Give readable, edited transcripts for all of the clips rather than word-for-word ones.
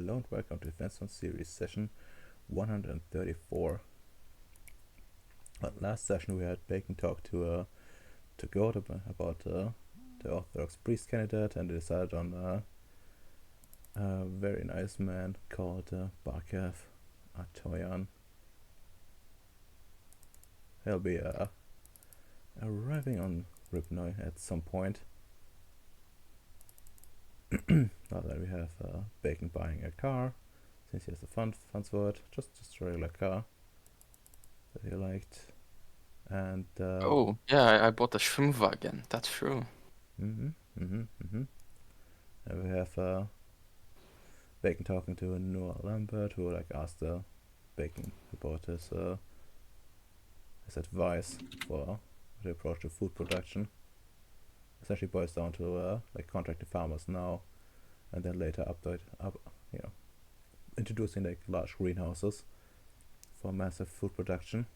Hello and welcome to Advanced on Series session 134. Last session we had Bacon talk to God about the Orthodox priest candidate, and they decided on a very nice man called Barkev Atoyan. He'll be arriving on Ribnoi at some point. Now that we have Bacon buying a car, since he has the funds for it, just a regular car that he liked. And Oh, yeah, I bought the Schwimmwagen, that's true. And we have Bacon talking to Noah Lambert, who asked Bacon about his advice for the approach to food production. Essentially boils down to contracting farmers now, and then later introducing large greenhouses for massive food production.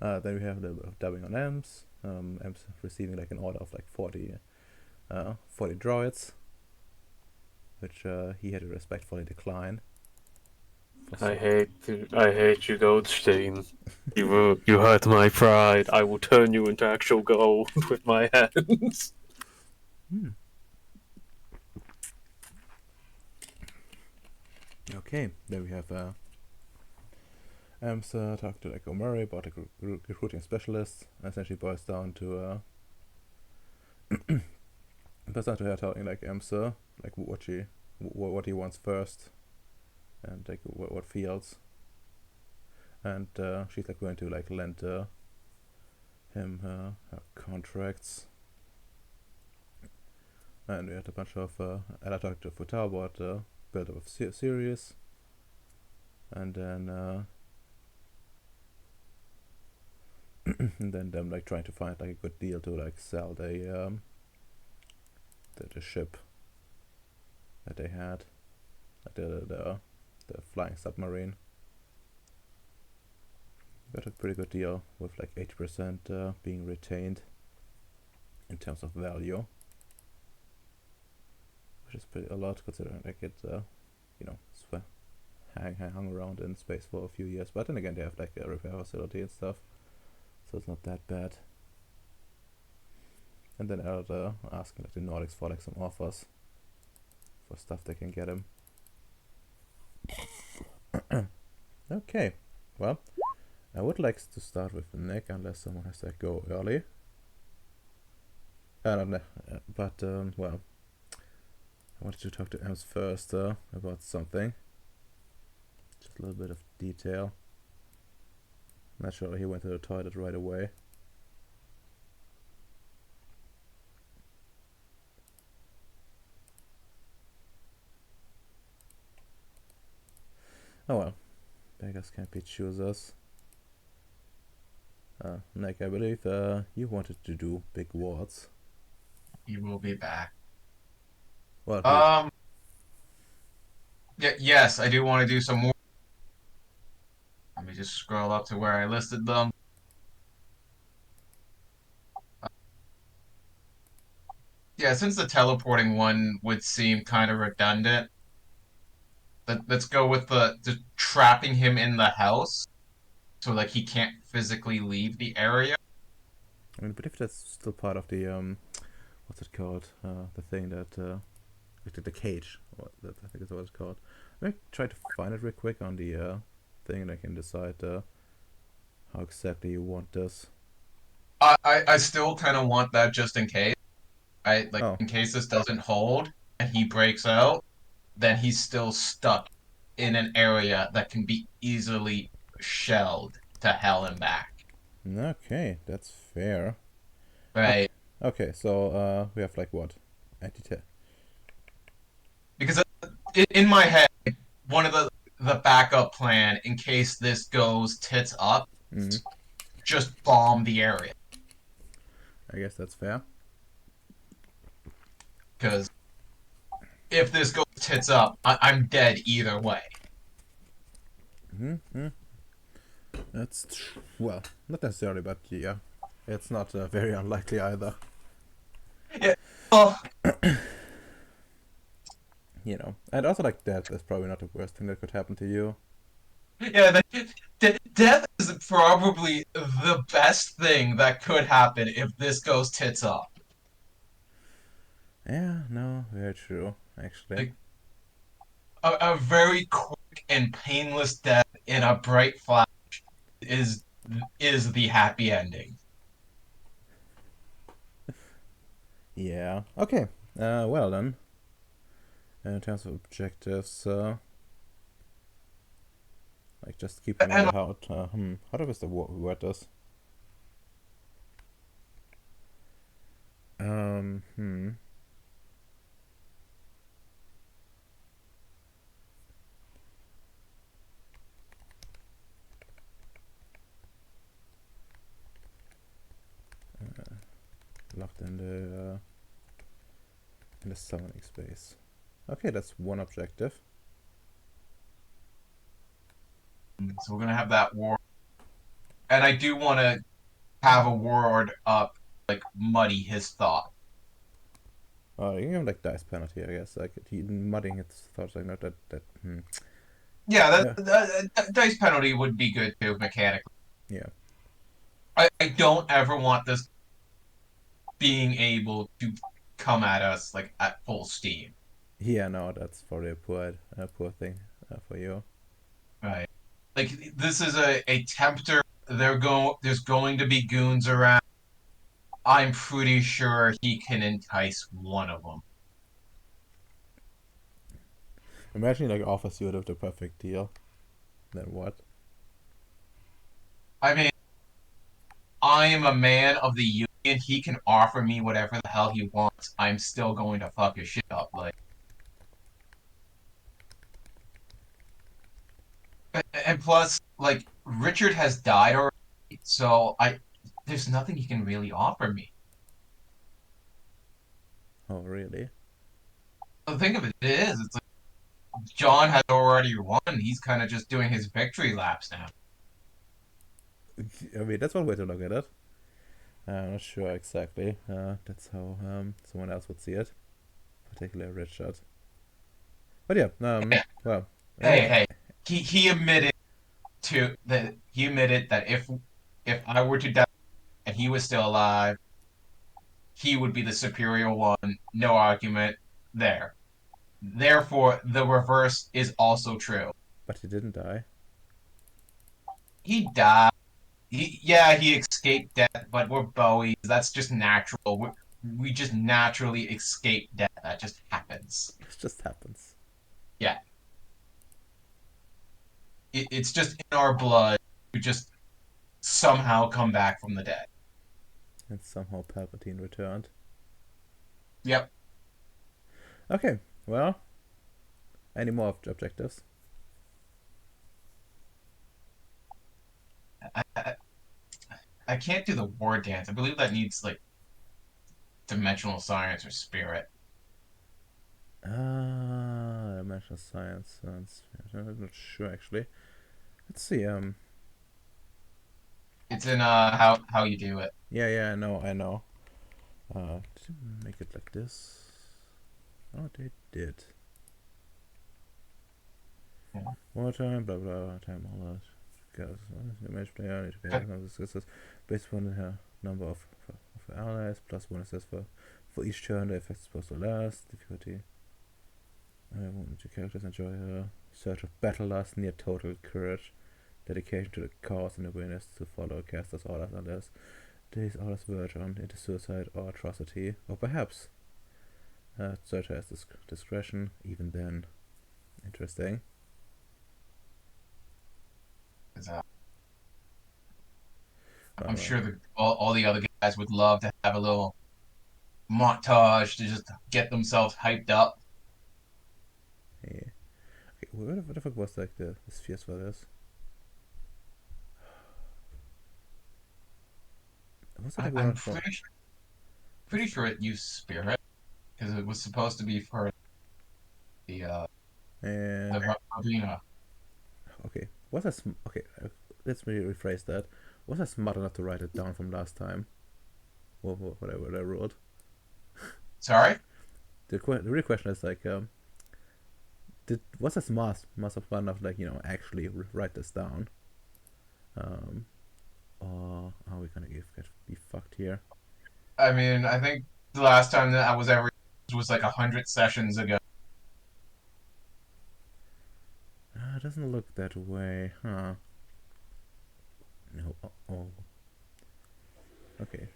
Then we have a little bit of dubbing on Ems. Ems receiving an order of 40 droids, which he had to respectfully decline. I hate you, Goldstein. You hurt my pride. I will turn you into actual gold with my hands. Okay, then we have Ems talk to O'Murray about the recruiting specialist. Essentially boils down to her telling Ems what he wants first, and what fields, and she's going to lend him her contracts. And we had a bunch of Ella talked to Futar about the build up of Ceres, and then and then them trying to find a good deal to sell the ship that they had, the flying submarine. Got a pretty good deal with 80% being retained in terms of value, which is pretty a lot considering it hung around in space for a few years. But then again, they have a repair facility and stuff, so it's not that bad. And then Elder asking the Nordics for some offers for stuff they can get him. Okay, well, I would like to start with Nick, unless someone has to go early. But well, I wanted to talk to Ems first about something. Just a little bit of detail. Naturally, he went to the toilet right away. Oh well, beggars can't be choosers. Nick, I believe you wanted to do big wards. He will be back. Well, yes, I do want to do some more. Let me just scroll up to where I listed them. Yeah, since the teleporting one would seem kind of redundant, let's go with the trapping him in the house, so he can't physically leave the area. I mean, but if that's still part of the what's it called? The thing that the cage. I think is what it's called. Let me try to find it real quick on the thing, and I can decide how exactly you want this. I still kind of want that just in case. Oh. In case this doesn't hold and he breaks out, then he's still stuck in an area that can be easily shelled to hell and back. Okay, that's fair. Right. Okay, so we have what? Anti-tech. Because in my head, one of the backup plan in case this goes tits up, just bomb the area. I guess that's fair. Because if this goes tits up, I'm dead either way. That's well, not necessarily, but yeah, it's not very unlikely either. Yeah. Well, you know, and also like death is probably not the worst thing that could happen to you. Yeah, death is probably the best thing that could happen if this goes tits up. Yeah, no, very true, actually. Like a very quick and painless death in a bright flash is is the happy ending. Yeah. Okay. Well then, in terms of objectives, like just keep in mind And how how does the word this? Hmm. Locked in the summoning space. Okay, that's one objective. so we're gonna have that war, and I do want to have a warlord up, like muddy his thought. Oh, you can give him like dice penalty, I guess. Like he mudding his thoughts, like not that. Yeah, Yeah. that dice penalty would be good too mechanically. Yeah. I don't ever want this being able to come at us like at full steam. Yeah. No, that's probably a poor thing for you. Right. Like this is a tempter. There's going to be goons around. I'm pretty sure he can entice one of them. Imagine he like offers you the perfect deal. Then what? I mean, I am a man of the union. He can offer me whatever the hell he wants. I'm still going to fuck his shit up. Like, and plus, like Richard has died already, so there's nothing he can really offer me. Oh, really? The thing of it is, it's like John has already won. He's kind of just doing his victory laps now. I mean, that's one way to look at it. I'm not sure exactly. That's how someone else would see it, particularly Richard. But yeah, well, Hey, any hey, he admitted he admitted that if I were to die and he was still alive, he would be the superior one. No argument there. Therefore, the reverse is also true. but he didn't die. He died. Yeah, he escaped death, but we're Bowies. That's just natural. We just naturally escape death. That just happens. It just happens. Yeah, it's just in our blood. We just somehow come back from the dead. And somehow Palpatine returned. Yep. Okay, well, any more objectives? I, I can't do the war dance. I believe that needs like dimensional science or spirit. Dimensional science. I'm not sure actually. Let's see. It's in how you do it. Yeah, I know. Did you make it like this? Oh, they did. Yeah. More time, blah blah, time all that. Because image player need to be this based upon the number of allies plus one assess for each turn the effect is supposed to last. Difficulty. Your characters enjoy a surge of battle lust, near total courage, dedication to the cause, and the willingness to follow casters' orders unless these orders verge on into suicide or atrocity, or perhaps searcher has discretion. Even then, interesting. I'm sure all the other guys would love to have a little montage to just get themselves hyped up. Yeah. Okay, what the fuck was like the spheres for this? Was it like I'm one from? pretty sure it used spirit because it was supposed to be for the And arena. okay, was I okay? Let's me rephrase that. Was I smart enough to write it down from last time? What I ruled. Sorry. The real question is like, was this must have fun of like actually write this down, or are we gonna be fucked here? I mean, I think the last time that I was ever was like 100 sessions ago. It doesn't look that way, huh? No. Oh. Okay.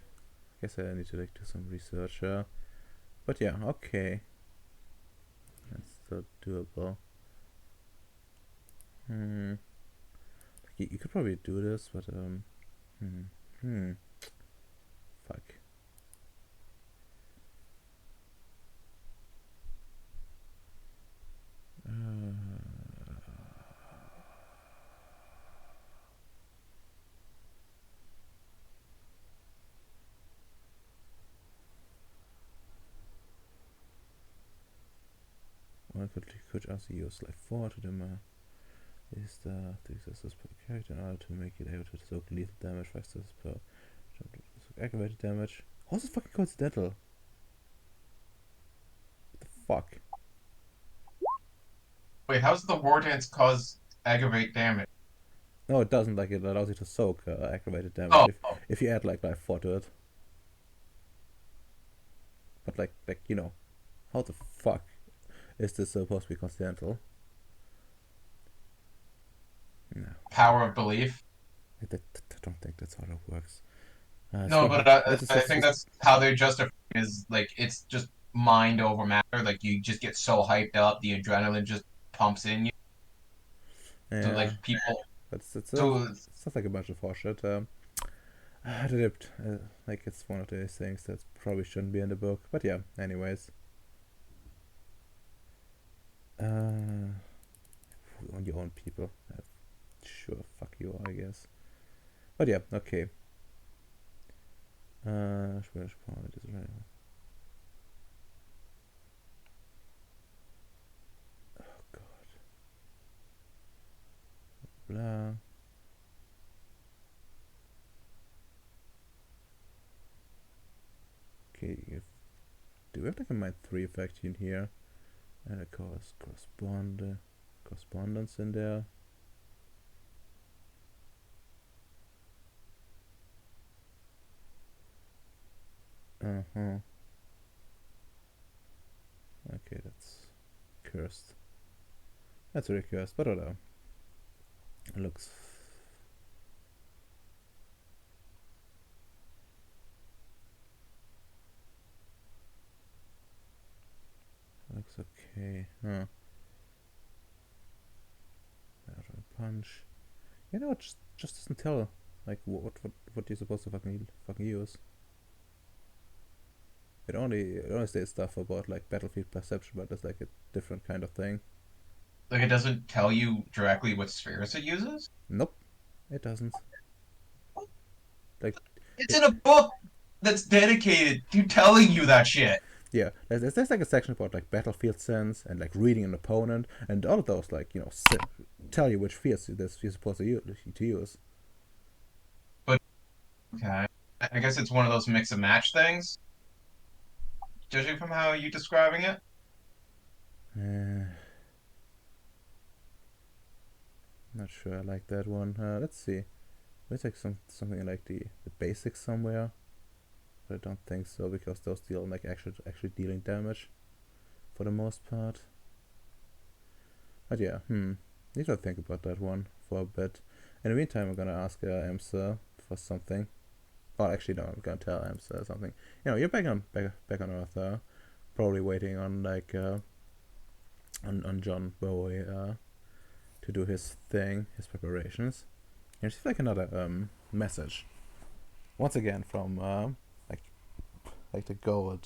Guess I need to like do some research. But yeah, okay. That's still doable. You could probably do this, but fuck. One could also use like 4 to them. Is the successes per character in order to make it able to soak lethal damage, 5 successes per aggravated damage. How's this fucking coincidental? What the fuck? Wait, how's the war dance cause aggravate damage? No, it doesn't. Like it allows you to soak aggravated damage Oh, if you add like life 4 to it. But like how the fuck is this supposed to be coincidental? No, power of belief. I don't think that's how that works. No, but I think It's, that's how they justify it, is like it's just mind over matter. Like you just get so hyped up, the adrenaline just pumps in you. So yeah, like people, but so it's not like a bunch of horseshit. Like it's one of those things that probably shouldn't be in the book. But yeah, anyways. On your own people. Sure, fuck you, I guess. But yeah, okay. Spanish power is right. Oh god. Blah. Okay, do we have like a mind 3 effect in here? And of course correspondence in there. Uh-huh. Okay, that's cursed. That's really cursed, but whatever. It looks okay. Huh. Punch. It just doesn't tell like what you're supposed to fucking use. It only says stuff about like battlefield perception, but it's like a different kind of thing. like it doesn't tell you directly what spheres it uses. Nope, it doesn't. Like It's it, in a book that's dedicated to telling you that shit. yeah, there's like a section about like battlefield sense and like reading an opponent, and all of those like tell you which spheres you're supposed to use. But okay, I guess it's one of those mix and match things. Judging from how you describing it. Not sure I like that one. Let's see. Let's take something like the basics somewhere. But I don't think so, because those deal like actually dealing damage for the most part. But yeah, need to think about that one for a bit. In the meantime, I'm gonna ask Emsa for something. Oh, actually, no, I'm gonna tell Emsa something. You're back on Earth, probably waiting on like on John Bowie to do his thing, his preparations. And receive like another message, once again from like the gold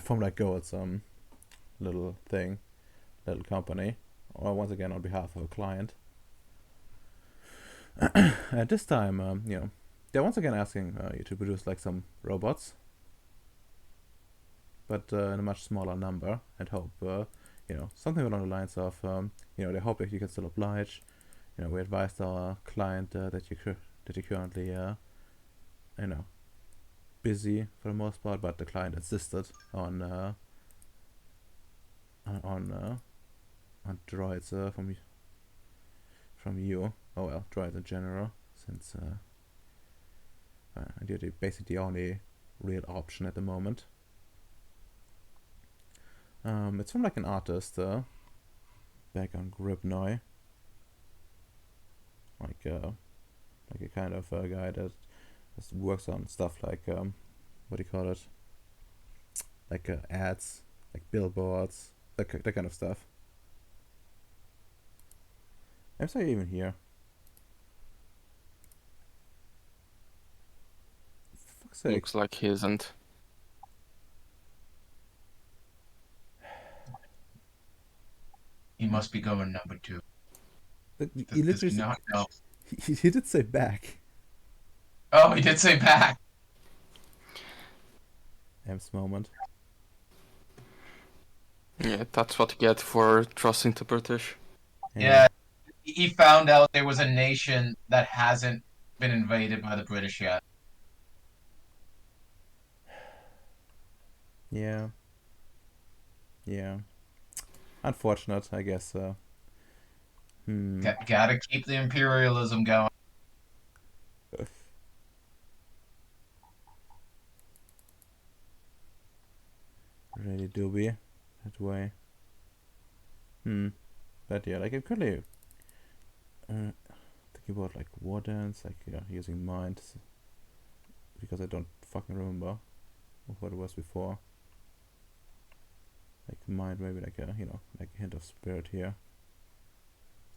from like Gold's little company, or once again on behalf of a client. At this time, they're once again asking you to produce like some robots, but in a much smaller number, and hope something along the lines of they hope that you can still oblige. We advised our client that you're currently busy for the most part, but the client insisted on on droids from you. Oh well, droids in general, since they're basically the only real option at the moment. It's from like an artist back on Gribnoi, like a kind of guy that just works on stuff like what do you call it? Like ads, like billboards, that kind of stuff. I'm sorry, even here. For fuck's sake. Looks like he isn't. He must be going number 2. He Does he literally not know? he did say back. Oh, he did say back. M's moment. Yeah, that's what you get for trusting the British. Yeah, he found out there was a nation that hasn't been invaded by the British yet. Yeah. Yeah. Unfortunate, I guess. Gotta keep the imperialism going. Really do be that way. But yeah, like I'm currently thinking about like war dance, like using mind, because I don't fucking remember what it was before. Like mind, maybe like a like a hint of spirit here.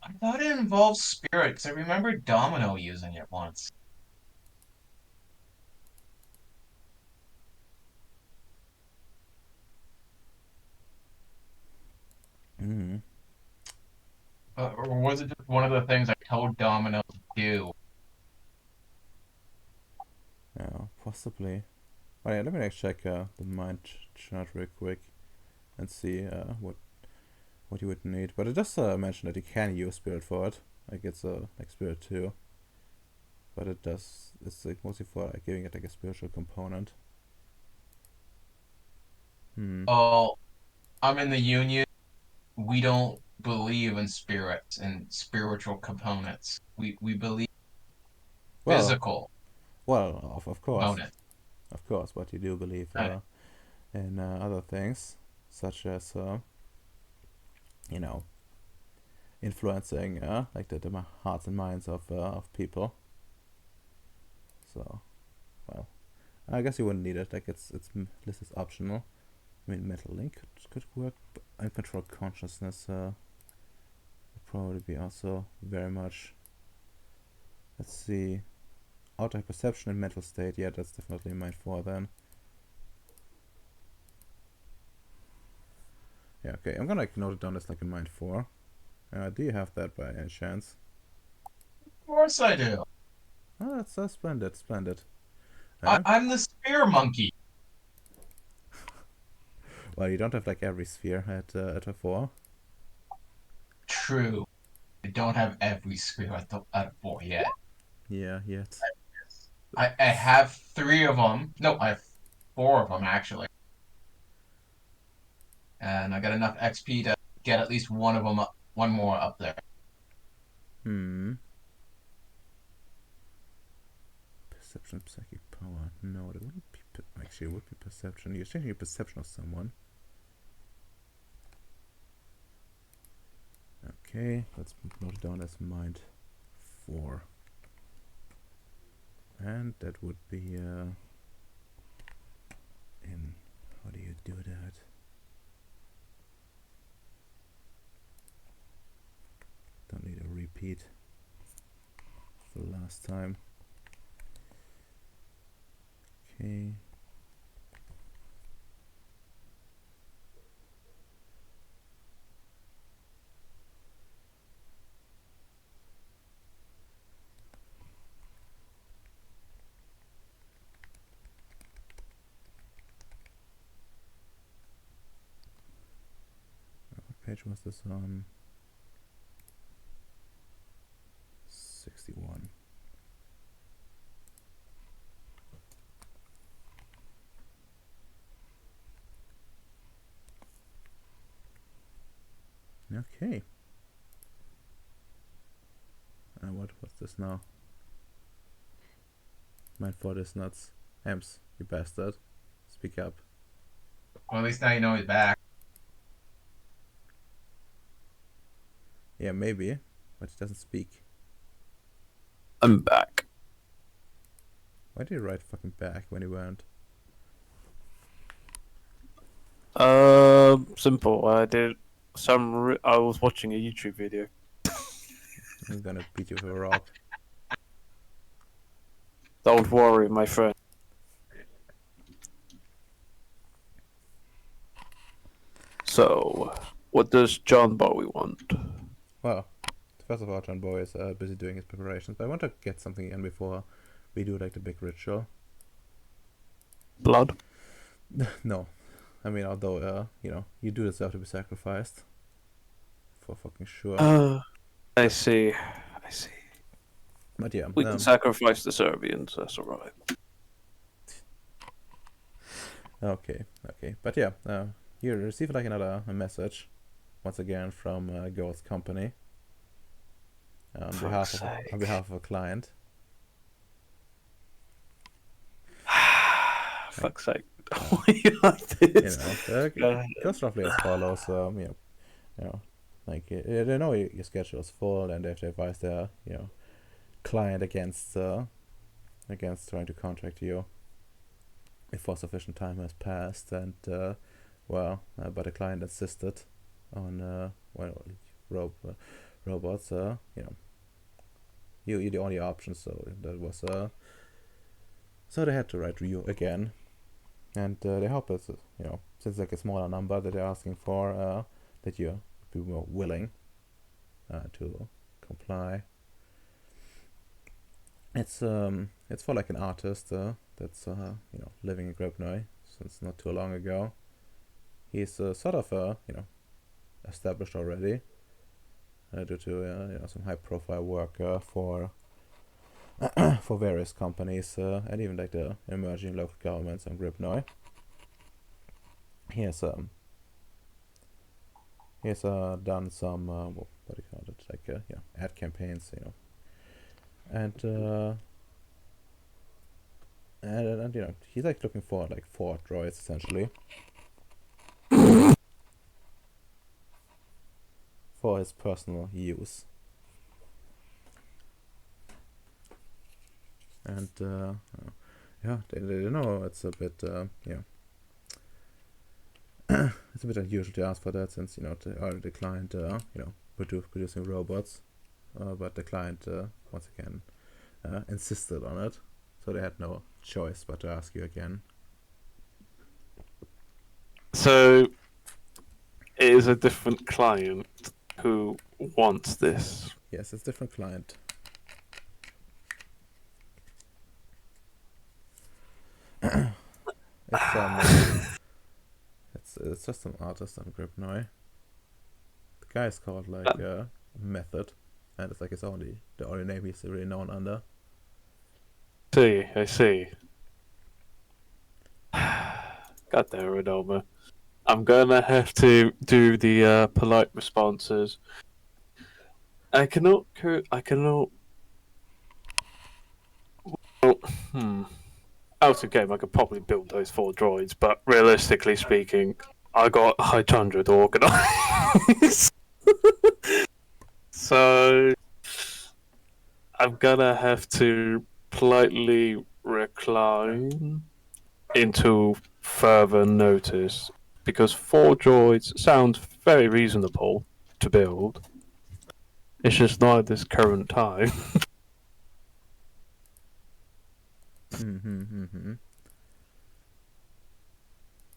I thought it involved spirit, because I remember Domino using it once. Mm. Or was it just one of the things I told Domino to do? Yeah, possibly. Oh yeah, let me like check the mind chart real quick and see what you would need. But it does mention that you can use spirit for it. Like it's like spirit 2. But it's like mostly for like giving it like a spiritual component. Oh, I'm in the Union. We don't believe in spirits and spiritual components. We believe Well, physical of components. course, but you do believe in other things, such as you know, influencing like the hearts and minds of people. So, well, I guess you wouldn't need it. Like it's listed as optional. I mean, mental link could work. But uncontrolled consciousness would probably be also very much. Let's see. Outer perception and mental state. Yeah, that's definitely mind 4 then. Yeah, okay. I'm gonna like note it down as like a mind 4. Do you have that by any chance? Of course I do. Oh, that's splendid, splendid. I'm the spear monkey. Well, you don't have like every sphere at a 4. True. I don't have every sphere at 4 yet. Yeah, yet. I have 3 of them. No, I have 4 of them actually. And I got enough XP to get at least one of them up, one more up there. Perception, psychic power. No, it wouldn't be. Actually, it would be perception. You're changing your perception of someone. Okay, let's note it down as mind 4. And that would be in. How do you do that? Don't need a repeat for last time. Okay. What page was this on? 61. Okay. What's this now? Mine for this nuts. Ems, you bastard. Speak up. Well, at least now you know he's back. Yeah, maybe, but he doesn't speak. I'm back. Why did you write fucking back when you weren't? Simple. I did I was watching a YouTube video. I'm gonna beat you with a rock. Don't worry, my friend. So, what does John Bowie want? Well, first of all, John Boy is busy doing his preparations, but I want to get something in before we do like the big ritual. Blood? No. I mean, although, you do deserve to be sacrificed. For fucking sure. I see. But yeah. We can sacrifice the Serbians, that's alright. Okay. But yeah, you receive like another message, once again from Gold's company. On behalf of a client. Fuck's sake. Why are you like this? It goes roughly as follows. They know your schedule is full, and they have to advise their client against trying to contact you before sufficient time has passed. And but the client insisted on robots. You're the only option. So that was so they had to write you again. And they hope it's, since like a smaller number that they're asking for, that you be more willing to comply. It's for like an artist that's living in Grobnoy since not too long ago. He's sort of established already due to some high profile work for various companies and even like the emerging local governments in Gribnoy. He has done some what do you call it, like ad campaigns, and he's like looking for like 4 droids essentially for his personal use. And they know it's a bit it's a bit unusual to ask for that, since the client producing robots, but the client once again insisted on it, so they had no choice but to ask you again. So it is a different client who wants this. Yes, it's a different client. It's just some artist on Gribnoy. The guy is called like Method, and it's like the only name he's really known under. I see. God damn it, Oma. I'm gonna have to do the polite responses. I cannot. Out of game, I could probably build those 4 droids, but realistically speaking, I got 800 organized. So I'm gonna have to politely recline into further notice, because 4 droids sounds very reasonable to build. It's just not at this current time.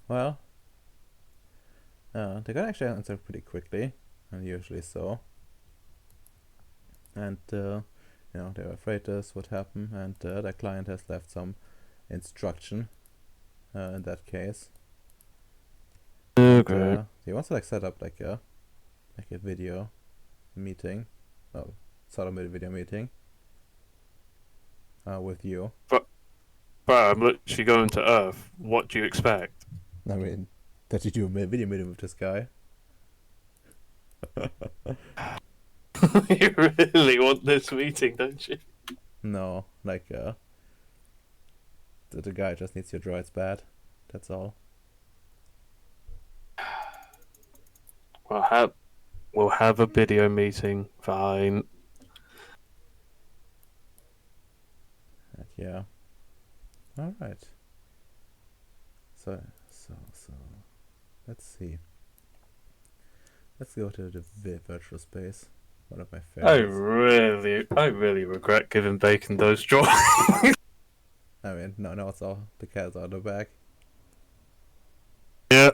Well, they got actually answer pretty quickly, and usually so. And they're afraid this would happen, and their client has left some instruction in that case. Okay. He wants to like set up like a video meeting, sort of a video meeting with you. But I'm literally going to Earth. What do you expect? I mean, that you do a video meeting with this guy. You really want this meeting, don't you? No, like the guy just needs your droids bad. That's all. We'll have a video meeting. Fine. And yeah. All right. So. Let's see. Let's go to the virtual space. One of my favorites. I really regret giving Bacon those joys. I mean, no, it's all the cat's out of the bag. Yeah.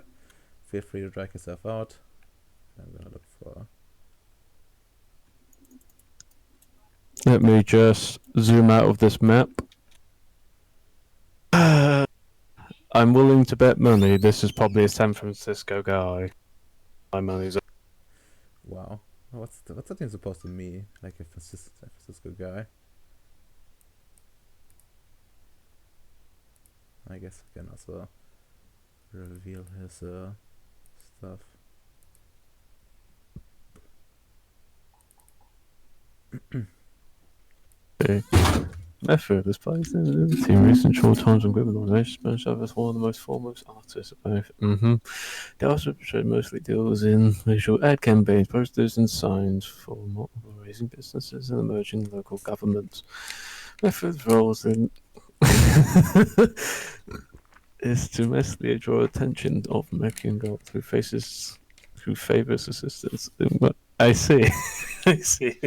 Feel free to drag yourself out. I'm gonna look for. Let me just zoom out of this map. I'm willing to bet money this is probably a San Francisco guy. My money's up. Wow. What's that thing supposed to mean? Like a San Francisco guy? I guess I can also reveal his stuff. Okay. Method is placed in recent short times and given organization serve as one of the most foremost artists of both. They also mostly deals in visual ad campaigns, posters, and signs for raising businesses and emerging local governments. Method's roles in is to mostly draw attention of making gold through favors assistance. I see. I see.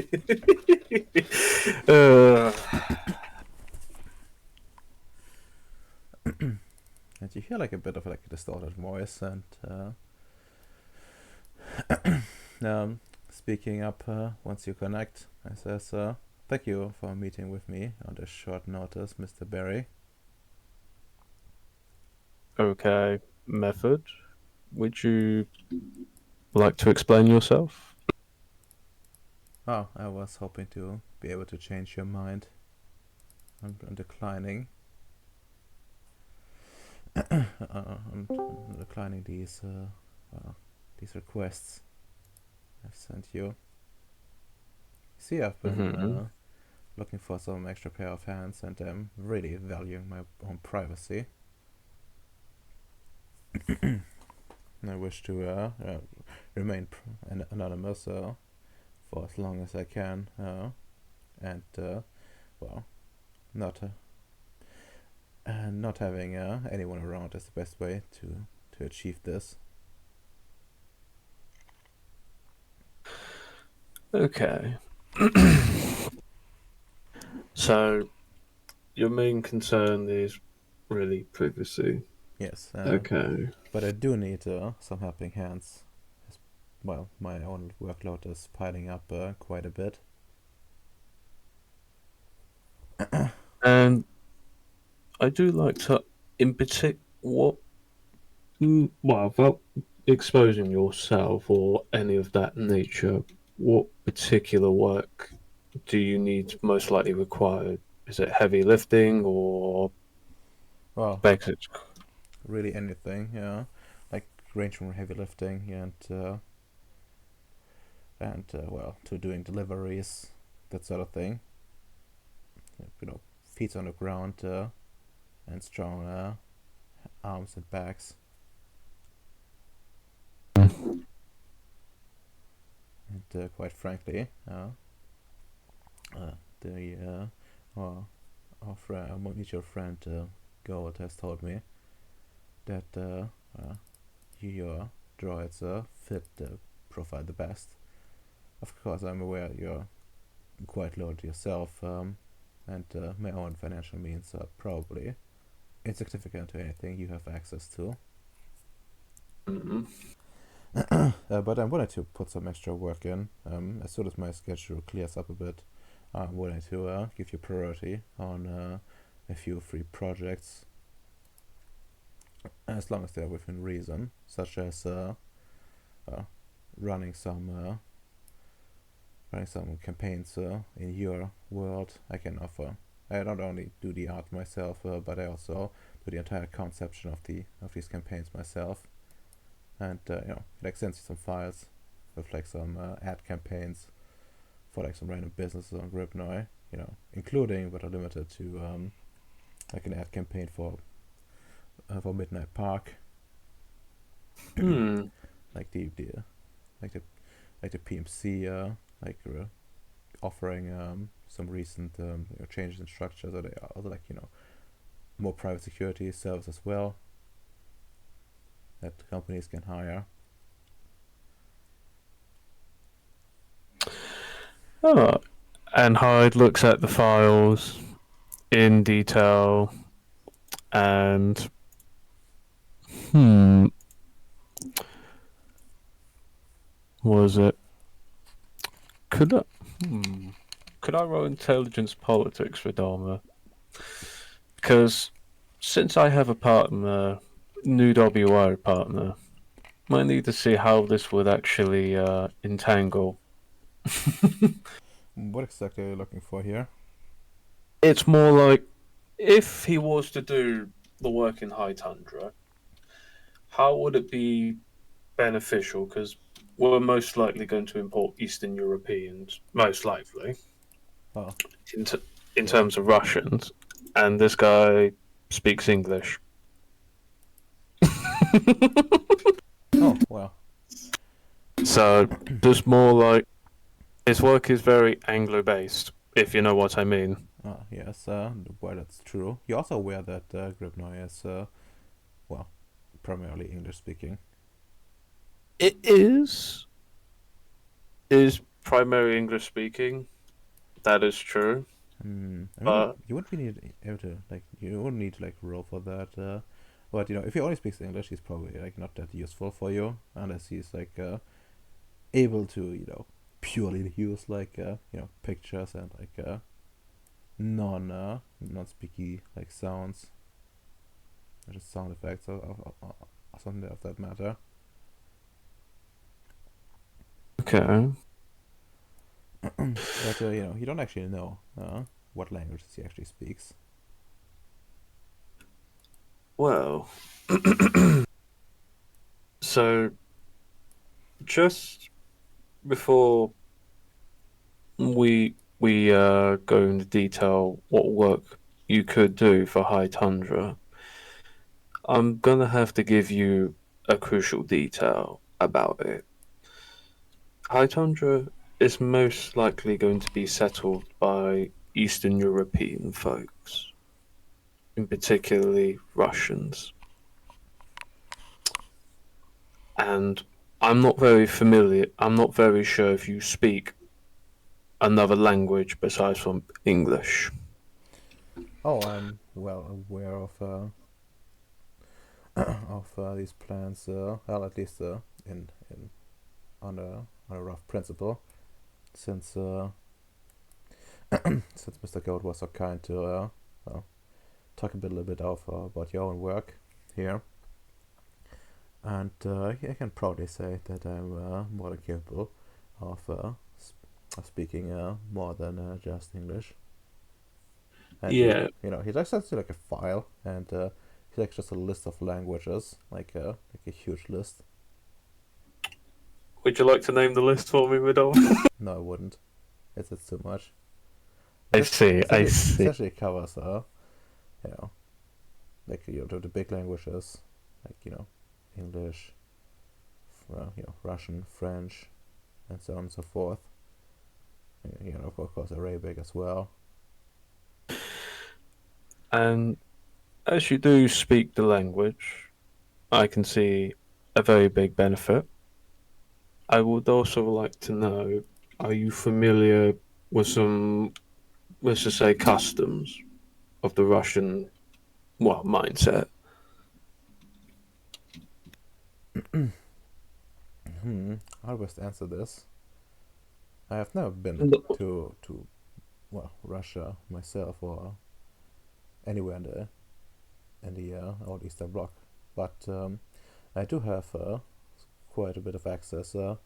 And you hear like a bit of like a distorted voice and speaking up once you connect. I says, thank you for meeting with me on this short notice, Mr. Berry. Okay, Method. Would you like to explain yourself? Oh, I was hoping to be able to change your mind. I'm declining. I'm declining these requests I've sent you. See, I've been looking for some extra pair of hands, and I'm really valuing my own privacy. I wish to remain anonymous for as long as I can, and well, not having anyone around is the best way to achieve this. Okay. So, your main concern is really privacy. Yes. Okay. But I do need some helping hands. Well, my own workload is piling up quite a bit. And I do like to, in particular, without exposing yourself or any of that nature, what particular work do you need most likely required? Is it heavy lifting or basic? Really anything, yeah. Like range from heavy lifting and to doing deliveries, that sort of thing. Feet on the ground and strong arms and backs. And quite frankly, our mutual friend Gold has told me that your droids fit the profile the best. Of course, I'm aware you're quite low to yourself, and my own financial means are probably insignificant to anything you have access to. But I'm willing to put some extra work in. As soon as my schedule clears up a bit, I'm willing to give you priority on a few free projects, as long as they're within reason, such as running some campaigns in your world. I can offer. I not only do the art myself, but I also do the entire conception of these campaigns myself. And like send you some files with like some ad campaigns for like some random businesses on Gripnoi, including but not limited to like an ad campaign for Midnight Park, Hmm. like the like the like the PMC offering some recent changes in structure, so they are also like more private security service as well that companies can hire. Oh, and Hyde looks at the files in detail and was it could I could I roll intelligence politics for Dharma? Because since I have a partner, new WI partner, might need to see how this would actually entangle. What exactly are you looking for here? It's more like if he was to do the work in High Tundra, how would it be beneficial? Because we're most likely going to import Eastern Europeans, most likely, Oh, in, in yeah. terms of Russians, and this guy speaks English. Oh, well. So just more like his work is very Anglo-based, if you know what I mean. Yes, well, that's true. You're also aware that Gripnoi is, well, primarily English speaking. It is primarily English speaking. That is true. I mean, But you wouldn't be able to like you wouldn't need to like roll for that. But if he only speaks English, he's probably like not that useful for you unless he's like able to purely use like pictures and like non-speaky like sounds, or just sound effects or something of that matter. okay. But you don't actually know what languages he actually speaks. Well, so just before we go into detail what work you could do for High Tundra, I'm gonna have to give you a crucial detail about it. High Tundra is most likely going to be settled by Eastern European folks, in particularly Russians. And I'm not very sure if you speak another language besides from English. Oh, I'm well aware of these plans. Well, at least in on a rough principle, since since Mr. Goat was so kind to talk a little bit about your own work here, and I can proudly say that I'm more than capable of of speaking more than just English. And Yeah. he just sends you like a file, and he's like just a list of languages, like a huge list. Would you like to name the list for me, Vidal? No, I wouldn't. It's too much. I see, I see. Essentially covers you know, like the big languages, like English, Russian, French, and so on and so forth. Of course, Arabic as well. And as you do speak the language, I can see a very big benefit. I would also like to know, are you familiar with some, let's just say, customs of the Russian, well, mindset? How do I best answer this? I have never been to well Russia myself or anywhere in the old Eastern Bloc, but I do have quite a bit of access to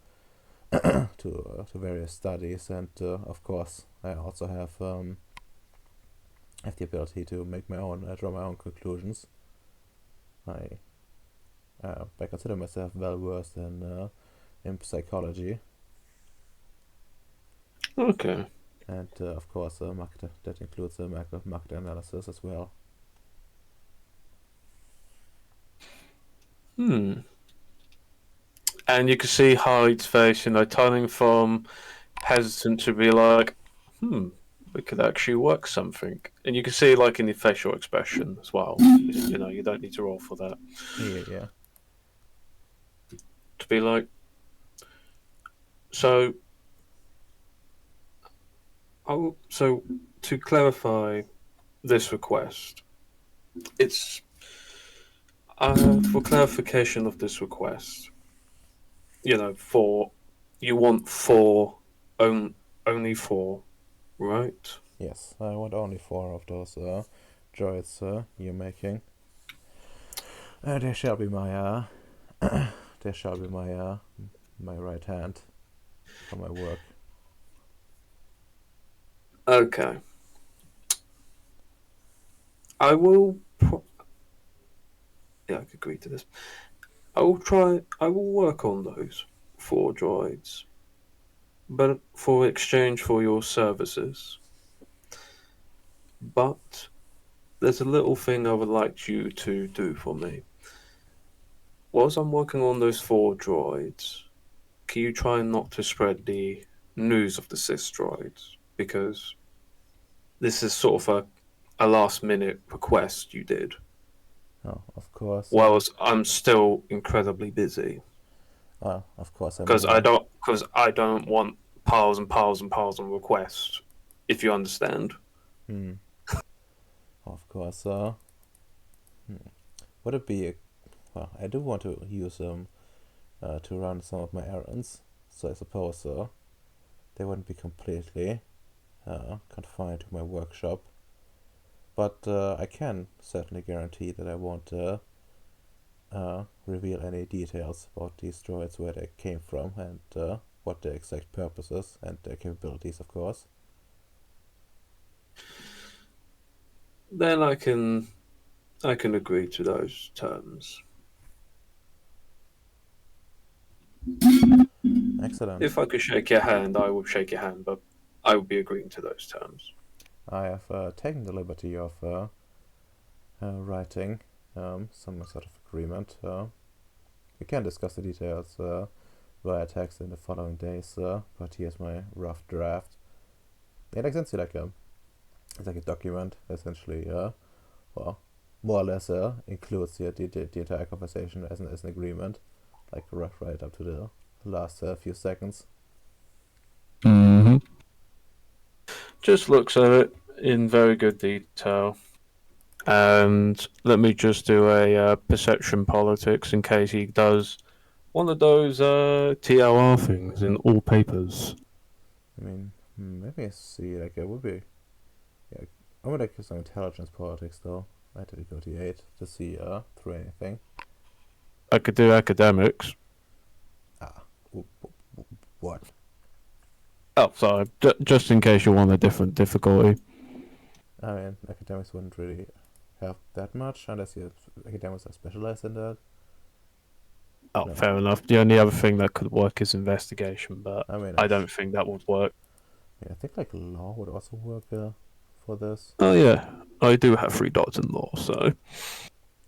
various studies, and of course I also have the ability to make my own draw my own conclusions. I consider myself well versed in in psychology, Okay. and of course, market that includes market analysis as well. Hmm. And you can see Hyde's face, turning from hesitant to be like, we could actually work something. And you can see, in the facial expression as well. You don't need to roll for that. Yeah. To be like, so, so to clarify this request, it's for clarification of this request. For you want four, only four, right? Yes, I want only 4 of those droids you're making. They shall be my they shall be my right hand for my work. Okay. I will. Yeah, I could agree to this. I will try. I will work on those 4 droids, but for exchange for your services. But there's a little thing I would like you to do for me. Whilst I'm working on those 4 droids, can you try not to spread the news of the 6 droids? Because this is sort of a last minute request you did. Oh, of course. Whilst I'm still incredibly busy. Of course. I Because mean, I don't want piles and piles and piles of requests, if you understand. of course. Would it be? Well, I do want to use them to run some of my errands, so I suppose they wouldn't be completely confined to my workshop. But I can certainly guarantee that I won't reveal any details about these droids, where they came from, and what their exact purposes and their capabilities, of course. Then I can agree to those terms. Excellent. If I could shake your hand, I would shake your hand, but I would be agreeing to those terms. I have taken the liberty of writing some sort of agreement. We can discuss the details via text in the following days, but here's my rough draft. It essentially it's like a document, essentially. Well, more or less includes the entire conversation as an agreement, like right up to the last few seconds. Mm-hmm. Just looks at it in very good detail. And let me just do a perception politics in case he does one of those TLR things in all papers. I mean, maybe I see, like, it would be. Yeah, I would like some intelligence politics, though. I had to go to 8 to see through anything. I could do academics. What? Oh, sorry. Just in case you want a different difficulty. I mean, academics wouldn't really help that much unless academics are specialized in that. Oh, No. fair enough. The only other thing that could work is investigation, but I mean, I don't think that would work. yeah, I think like law would also work for this. Oh, yeah. I do have 3 dots in law, so.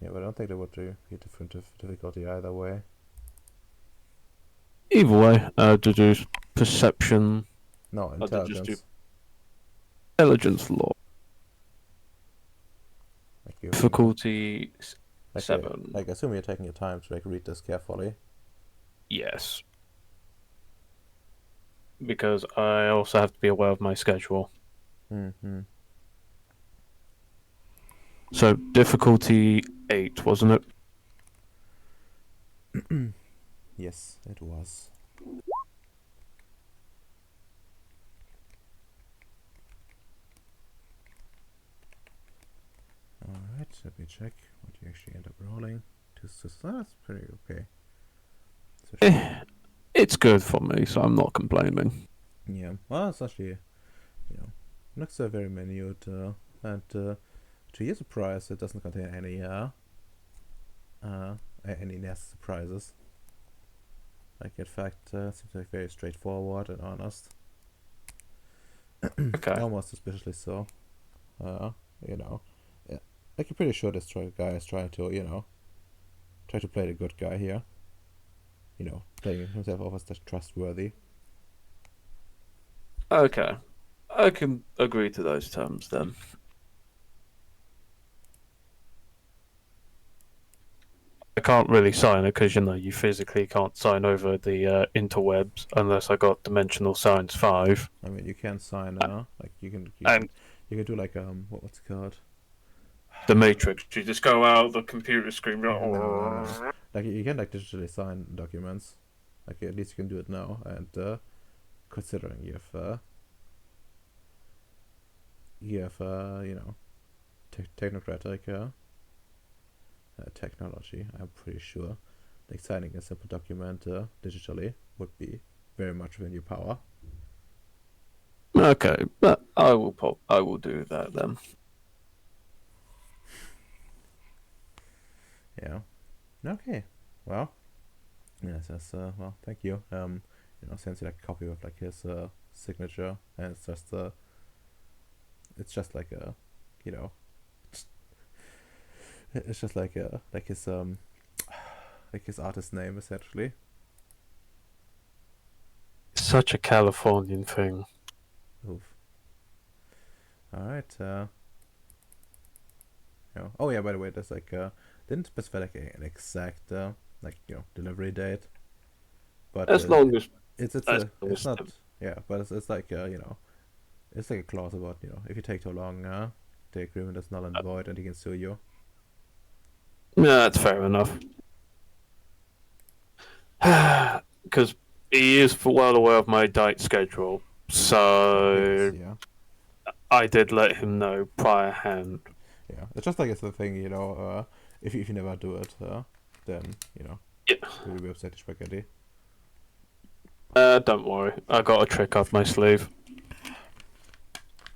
Yeah, but I don't think there would be a different difficulty either way. Either way, deduce perception. No, I'll just do intelligence. intelligence law. Like you, Difficulty like 7. Like assume you're taking your time to like read this carefully. Yes. Because I also have to be aware of my schedule. Mm-hmm. So, difficulty 8, wasn't it? Yes, it was. Alright, let me check what you actually end up rolling. That's pretty okay. So It's good for me, so I'm not complaining. yeah, well, it's actually, looks very minute, and to your surprise, it doesn't contain any nasty surprises. Like in fact, seems like very straightforward and honest. Okay. Almost suspiciously so. You know, yeah. Like you're pretty sure this guy is trying to, try to play the good guy here. Playing himself off as the trustworthy. Okay. I can agree to those terms then. I can't really sign it because you physically can't sign over the interwebs unless I got Dimensional Science 5. I mean, you can sign, like And you can do like what's it called? the Matrix, you just go out the computer screen. No. Like you can like digitally sign documents. Like at least you can do it now. And considering you have technocratic technology, I'm pretty sure like signing a simple document digitally would be very much within your power. Okay, but I will do that then. Yeah. Okay. Well. Yes. Well. Thank you. Sends you like a copy of like his signature, and it's just like a, you know, it's just like his like his artist name essentially. Such a Californian thing. Oof. All right. Oh yeah. By the way, there's like didn't specify like an exact delivery date, but As long as it's as long it's as not, yeah, but it's like it's like a clause about if you take too long, the agreement is null and void and he can sue you. yeah, that's fair enough. Because he is well aware of my date schedule, so Yeah. I did let him know prior hand. Yeah, it's just like it's the thing, if you never do it, then Yeah. you will be upset to spaghetti. Don't worry, I got a trick up my sleeve.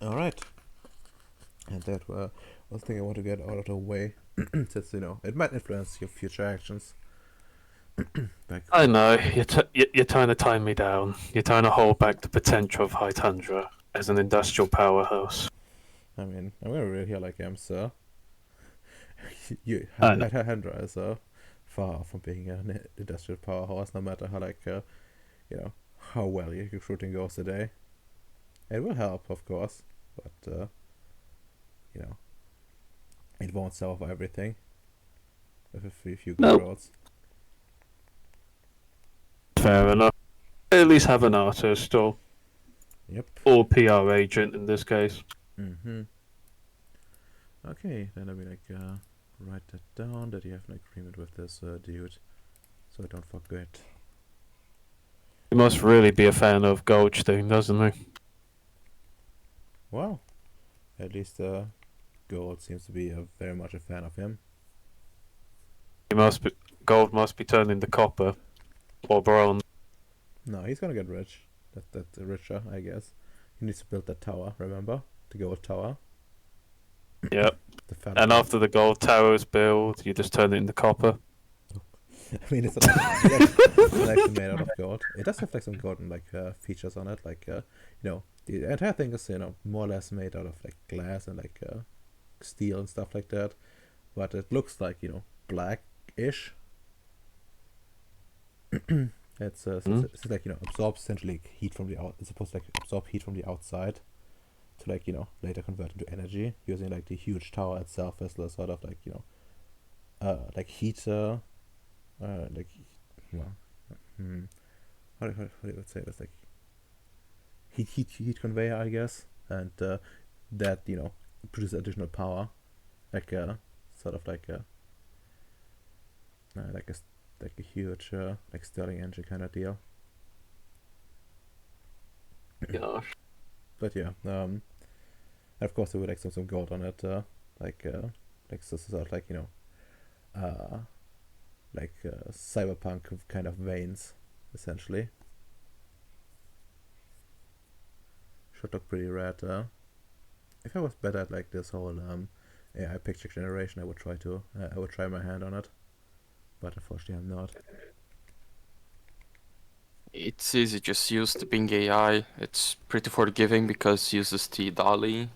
All right, and that was the thing I want to get out of the way, since it might influence your future actions. I know you're trying to tie me down. You're trying to hold back the potential of High Tundra as an industrial powerhouse. I mean, I'm gonna real here like sir. I know. Hendra is far from being an industrial powerhouse, no matter how well your recruiting goes today. It will help, of course, but it won't solve everything. With a few good Nope. roads. Fair enough. At least have an artist Yep. or PR agent in this case. Mm-hmm. Okay, then let me write that down that you have an agreement with this dude, so I don't forget. He must really be a fan of Goldstein, doesn't he? Well, at least Gold seems to be very much a fan of him. Gold must be turned into copper or bronze. No, he's gonna get rich. That's richer, I guess. He needs to build that tower. Remember the gold tower? Yep. The And fallacy. after the gold tower is built, you just turn it into copper. I mean, it's actually made out of gold. It does have like some golden features on it, the entire thing is more or less made out of like glass and steel and stuff like that, but it looks like blackish. It's like absorbs essentially heat from the out. It's supposed to absorb heat from the outside to later convert into energy using the huge tower itself as the sort of heat like well, how do you say this, heat conveyor, I guess, and that produces additional power, sort of like a huge Stirling engine kind of deal. Gosh. But yeah, and of course there would some gold on it, sort of cyberpunk kind of veins, essentially. Should look pretty rad. If I was better at this whole AI picture generation, I would try my hand on it, but unfortunately I'm not. It's easy, just use the Bing AI. It's pretty forgiving because it uses the DALI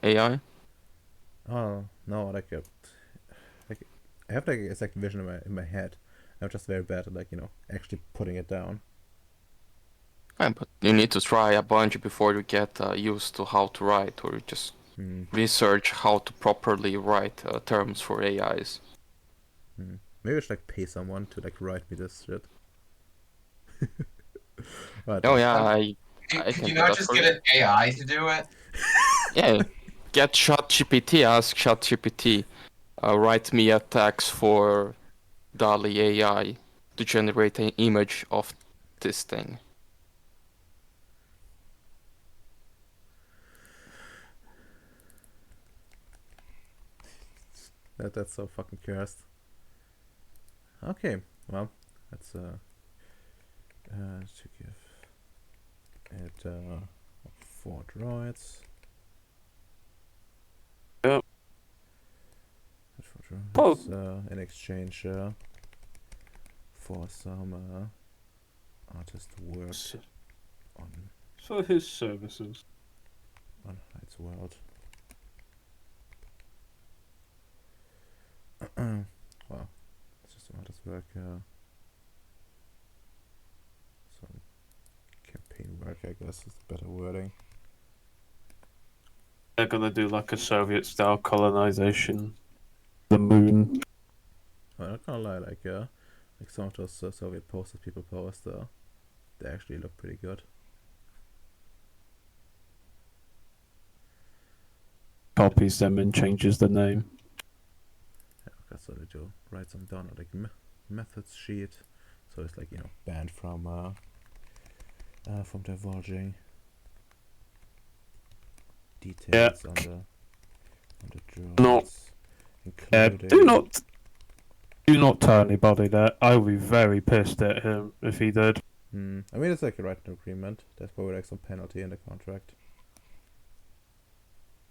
AI. Oh no, like I have like a exact vision in my head. I'm just very bad at like actually putting it down. Yeah, but you need to try a bunch before you get used to how to write, or you just Hmm. research how to properly write terms for AIs. Hmm. Maybe I should like pay someone to like write me this shit. But Oh yeah, Um, I could can you do not that just for get you. an AI to do it? Yeah, get ChatGPT, ask ChatGPT, write me a text for DALI AI to generate an image of this thing. that's so fucking cursed. Okay, well, let's to give it 4 droids. Yep. Four Oh, droids in exchange for some artist work on for his services. Heights World. Well, it's just artist work. Some campaign work, I guess, is the better wording. They're gonna do like a Soviet-style colonization, the moon. I'm not gonna lie, like some of those Soviet posters people post, they actually look pretty good. Copies them and changes the name. Yeah, okay, so they do write some down on like methods sheet, so it's like banned from divulging Yeah. details on the Not. droids, Yeah. including. Do not tell anybody that. I would be very pissed at him if he did. I mean, it's like a written agreement. There's probably like some penalty in the contract.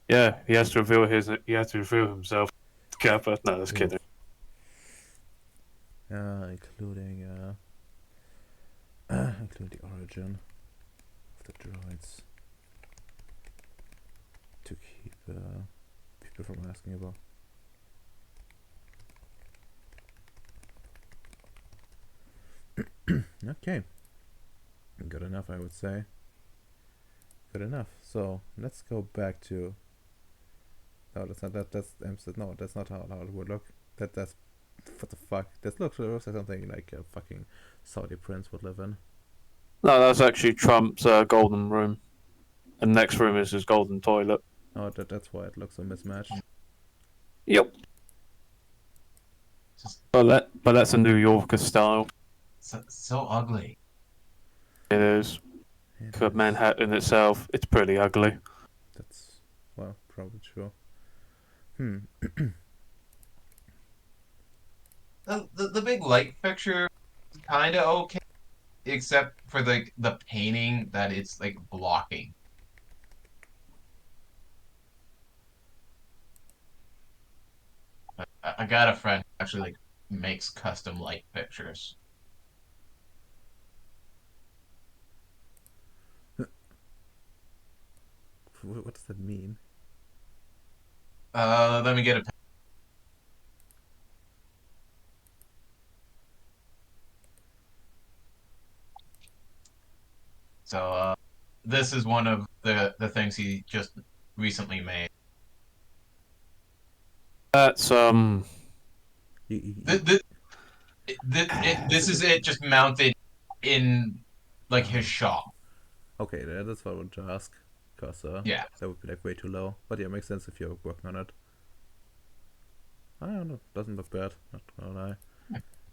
Yeah, he has to reveal his. He has to reveal himself. Kappa. No, just kidding. Including including the origin of the droids to keep people from asking about. Okay, good enough, I would say. Good enough. So let's go back to. No, that's not that. No, that's not how it would look. That's what the fuck. This looks like something like a fucking Saudi prince would live in. No, that's actually Trump's golden room, and next room is his golden toilet. Oh, that's why it looks a mismatch. Yep. Just But that's a New Yorker style. so ugly. It is. It But is. Manhattan itself, it's pretty ugly. That's well, probably true. Hmm. The big light fixture is kind of okay, except for the painting that it's like blocking. I got a friend who actually like makes custom light fixtures. What does that mean? Let me get a. So this is one of the things he just recently made. That's You, Th this is it just mounted in like his shop. okay, that's what I wanted to ask, cause Yeah. that would be like way too low. But yeah, it makes sense if you're working on it. I don't know, doesn't look bad. Not gonna lie.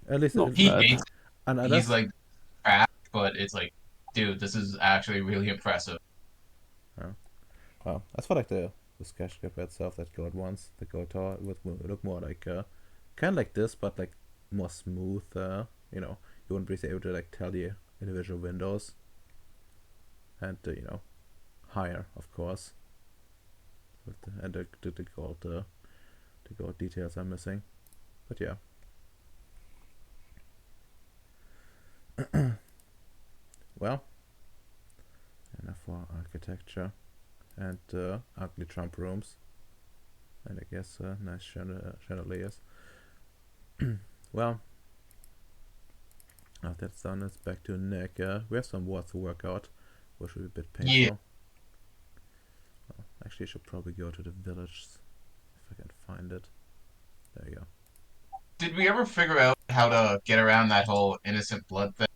At least, not He bad. hates it. and He's that's like trash, but it's like, dude, this is actually really impressive. wow. As for like the skyscraper itself that God wants, the God Tower would look more like kind of like this, but like more smooth. You wouldn't be able to like tell the individual windows, and higher, of course. With and the gold details are missing, but yeah. Well, enough for architecture and ugly Trump rooms. And I guess nice chandeliers. Well, after that's done, it's back to Nick. We have some wards to work out, which will be a bit painful. Yeah. Well, actually, I should probably go to the village if I can find it. There you go. Did we ever figure out how to get around that whole innocent blood thing?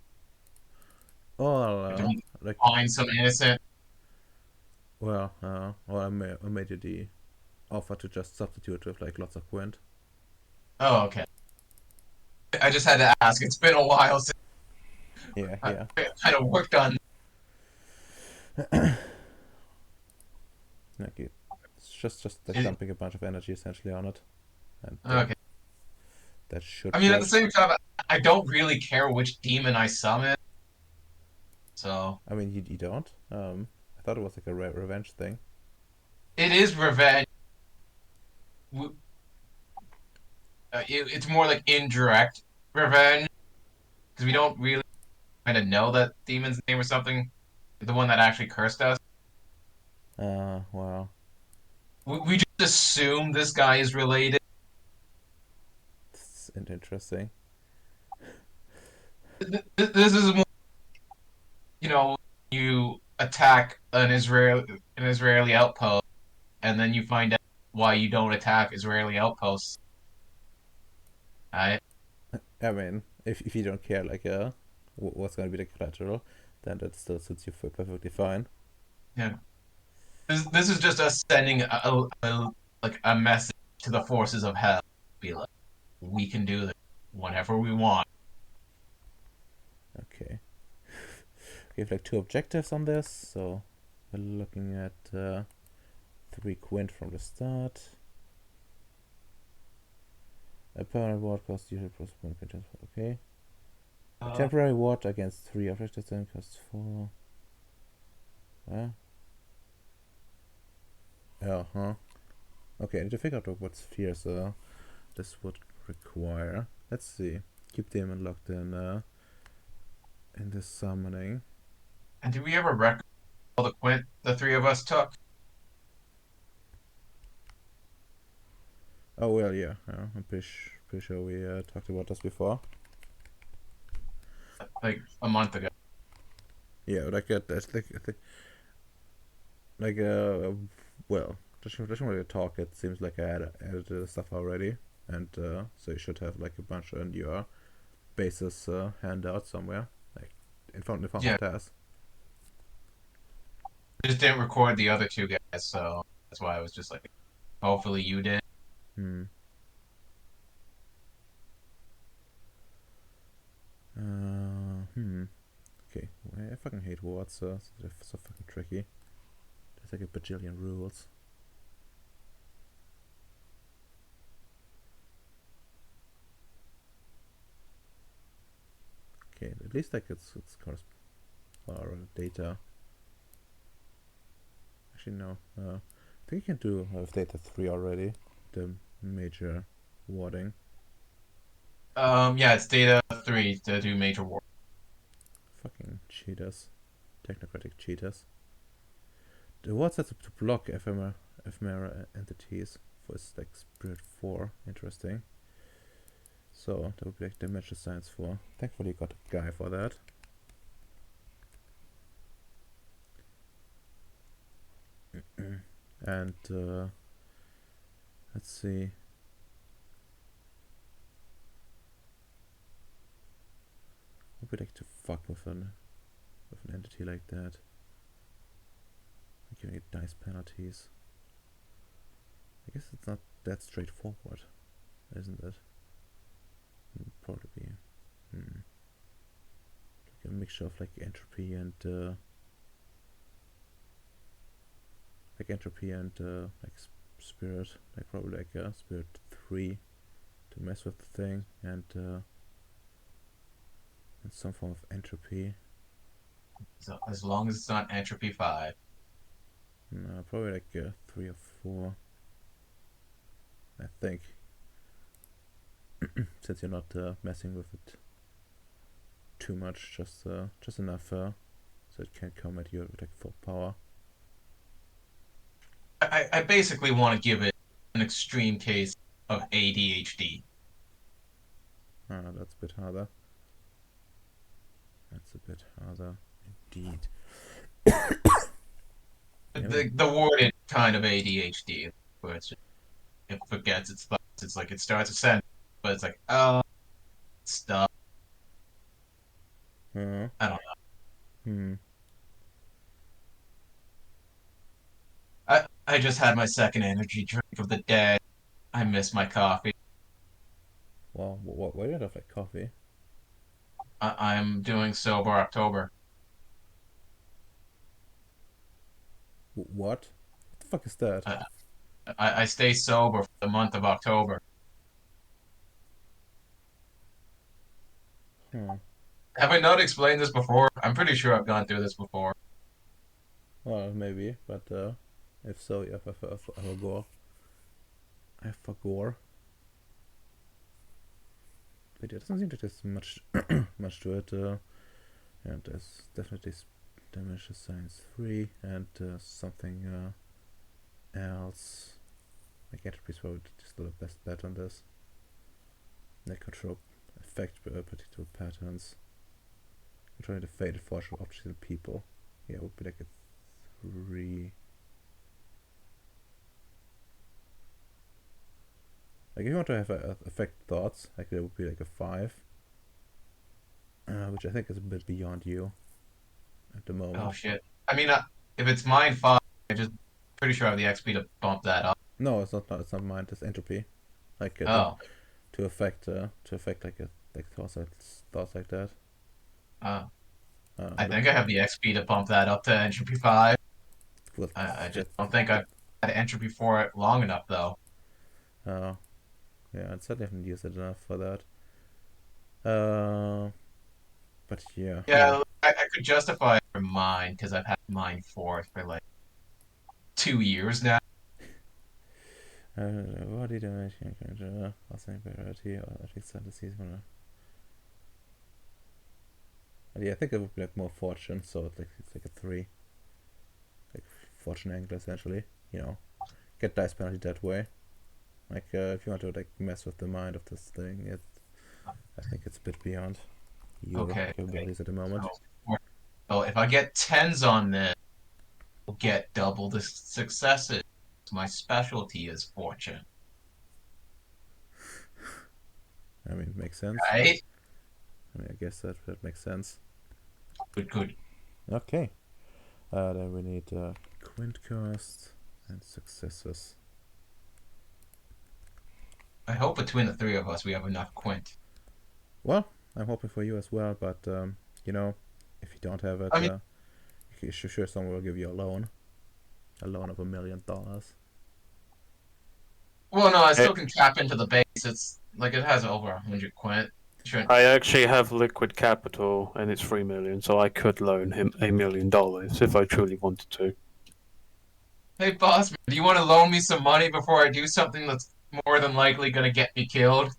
Did Oh, we like, find some innocent? well, I made you the offer to just substitute with like lots of Gwent. Oh, okay. I just had to ask. It's been a while since Yeah, I yeah. kind of worked on. Like it's just like Is- dumping a bunch of energy essentially on it, and Okay. that should I mean, at work. the same time, I don't really care which demon I summon. So I mean, you don't. I thought it was like a revenge thing. it is revenge. W- it's more like indirect revenge because we don't really kind of know that demon's name or something. The one that actually cursed us. Wow. We just assume this guy is related. It's interesting. This is more, you attack an Israeli outpost, and then you find out why you don't attack Israeli outposts. Right? I mean, if you don't care like what's gonna be the collateral, then that still suits you perfectly fine. Yeah. This is just us sending like a message to the forces of hell. Be like, we can do this whenever we want. Okay. We have like 2 objectives on this, so we're looking at 3 Gwent from the start. A permanent ward costs usually plus 1 contest. Okay. A temporary ward against 3 objectives then costs 4. Yeah, huh? Okay, I need to figure out what spheres this would require. Let's see. Keep demon locked in this summoning. And did we ever record all the quint the three of us took? Oh well, yeah. I'm pretty sure we talked about this before. Like a month ago. Yeah, like that's like well, just really talk. It seems like I added the stuff already, and so you should have like a bunch in your basis handout somewhere, like in front Yeah. of tasks. Just didn't record the other two guys, so that's why I was just like, hopefully you did. Hmm. Okay. I fucking hate words. They're so fucking tricky. There's like a bajillion rules. Okay, at least like it's or data. Actually, no. I think you can do with data 3 already. The major warding. Yeah, it's data 3 to do major war. Fucking cheaters. Technocratic cheaters. The ward sets up to block ephemera entities for its like Spirit 4. Interesting. So that would be like Dimension Science 4. Thankfully you got a guy for that. And let's see. Would we like to fuck with an entity like that? Giving it dice penalties. I guess it's not that straightforward, isn't it? Probably be. Like a mixture of like entropy and like spirit, like probably like spirit 3 to mess with the thing, and some form of entropy. So as long as it's not entropy 5. No, probably like 3 or 4. I think, since you're not messing with it too much, just enough so it can't come at you with like full power. I basically want to give it an extreme case of ADHD. That's a bit harder. That's a bit harder indeed. The worded kind of ADHD, where it forgets its thoughts. It's like it starts a sentence, but it's like, oh, stuff. Uh, I don't know. hmm. I just had my second energy drink of the day. I miss my coffee. Well, why do you have like coffee? I'm doing sober October. What? What the fuck is that? Uh, I stay sober for the month of October. Hmm. Have I not explained this before? I'm pretty sure I've gone through this before. Well, maybe, but if so, yeah, I forgot. I forgot. But yeah, it doesn't seem like there's much much to it. And there's definitely damage to science 3 and something else. Like entropy is probably just the best bet on this. They control affect particular patterns. Controlling the faded fortune of objects and people. Yeah, it would be like a 3. Like if you want to have affect thoughts, like it would be like a 5. Which I think is a bit beyond you at the moment. Oh shit. I mean, if it's mine 5, I just pretty sure I have the XP to bump that up. No, it's not. It's not mind. It's entropy. Like Oh. to affect like thoughts like that. I But think I have the XP to bump that up to entropy 5. well, I just that, don't think I've had entropy for it long enough, though. yeah, I certainly haven't used it enough for that. But yeah. Yeah, I could justify it for mine, because I've had mine 4 for like 2 years now. What did I mention? Last name priority or I think fantasies. Yeah, I think it would be like more fortune, so it's like a 3, like fortune angle essentially. You know, get dice penalty that way. Like if you want to like mess with the mind of this thing, I think it's a bit beyond your Okay. capabilities at the moment. So if I get 10s on this, I'll get double the successes. My specialty is fortune. I mean, it makes sense. Right? I mean, I guess that makes sense. Good. Okay. Then we need quint cost and successes. I hope between the 3 of us we have enough quint. Well, I'm hoping for you as well, but you know, if you don't have it, I mean, sure someone will give you a loan of $1 million. well, no, I still can tap into the base. It's like it has over 100 quint. Sure. I actually have liquid capital, and it's 3 million, so I could loan him $1 million if I truly wanted to. Hey, boss, man, do you want to loan me some money before I do something that's more than likely going to get me killed?